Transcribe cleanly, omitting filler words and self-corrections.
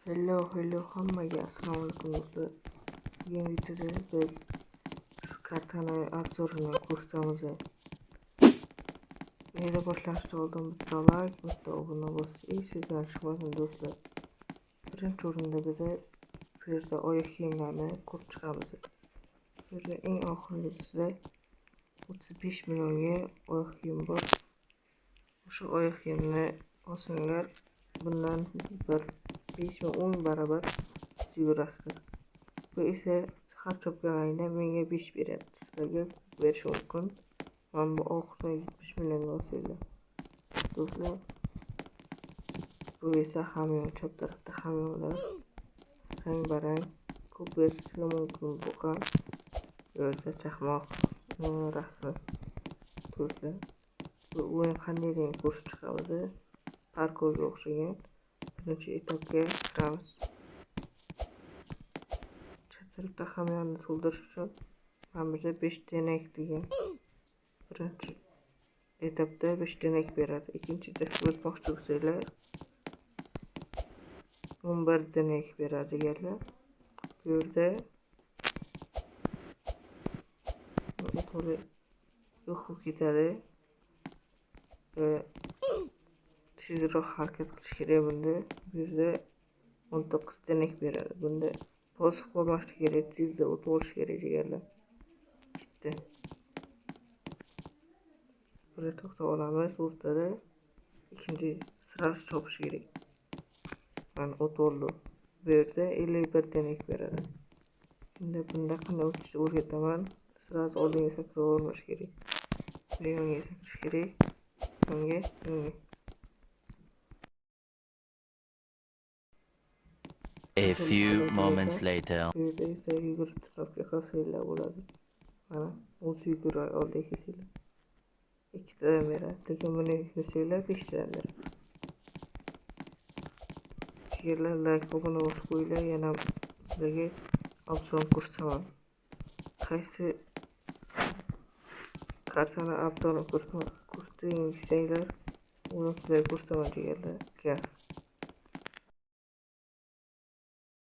Hello hammaga assalomu alaykum do'stlar. Bugun videoda biz shu kartani obzorini ko'rsatamiz. Video boshlashdan oldin bitta like, bitta obuna bosish sizdan chiqmasin do'stlar. Birinchi o'rinda biz bu yerda oyoq kiyimlarni ko'rib chiqamiz. Bu yerda eng oxirgisida 35 millionga oyoq kiyim bor. O'sha oyoq kiyimni olsanglar bundan bir 5-10 barobar yugurasiz. Bu esa har chopganingda menga 5 beradi. Sizlarga berish mumkin. Men bu oxirgi 70 millionga olsanglar. Do'stlar, bu esa hamyon chap tarafda hamyonlar rang-barang ko'p berishi mumkin. Bu ham yo'lda chaqmoq rasmi. Do'stlar, bu o'yin qandayligini ko'rib chiqamiz. Parkurga o'xshagan. Birinchi etapga kiramiz. Chattarda hamyonni to'ldirish uchun mana bizga 5 denak degan. Birinchi etapda 5 denak beradi. Ikkinchi etapga o'tmoqchi bo'lsanglar 11 denak beradi deganlar. Bu yerda to'g'ri yo'q bo'lib ketadi. Tezroq harakat qilish kerak bunda. Bu yerda 19 denak beradi. Bunda bosib qolmaslik kerak, tezda o'tib olish kerak deganlar. Bitta. Burada to'xtab olamiz o'rtada. Ikkinchi sirasi chopish kerak. Mana o'tib oldi. Bu yerda 51 denak beradi. Endi bunda qanday o'tishni o'rgataman. Sirasi oldinga sakrab olmash kerak. Yonga sakrash kerak. Yonga. A few moments later. Bu yerda esa yugurib tarafga qasanglar bo'ladi. Mana o'zi yuguray oldi kesinglar. 2 tadan beradi. Lekin buni kesinglar 5 tadan beradi. Sizlar like obuna bosib qo'yinglar. Yana sizlarga obzor ko'rsataman. Qaysi kartani obzorini ko'rsataylik desanglar, uni sizlarga ko'rsataman deganlar. Gaz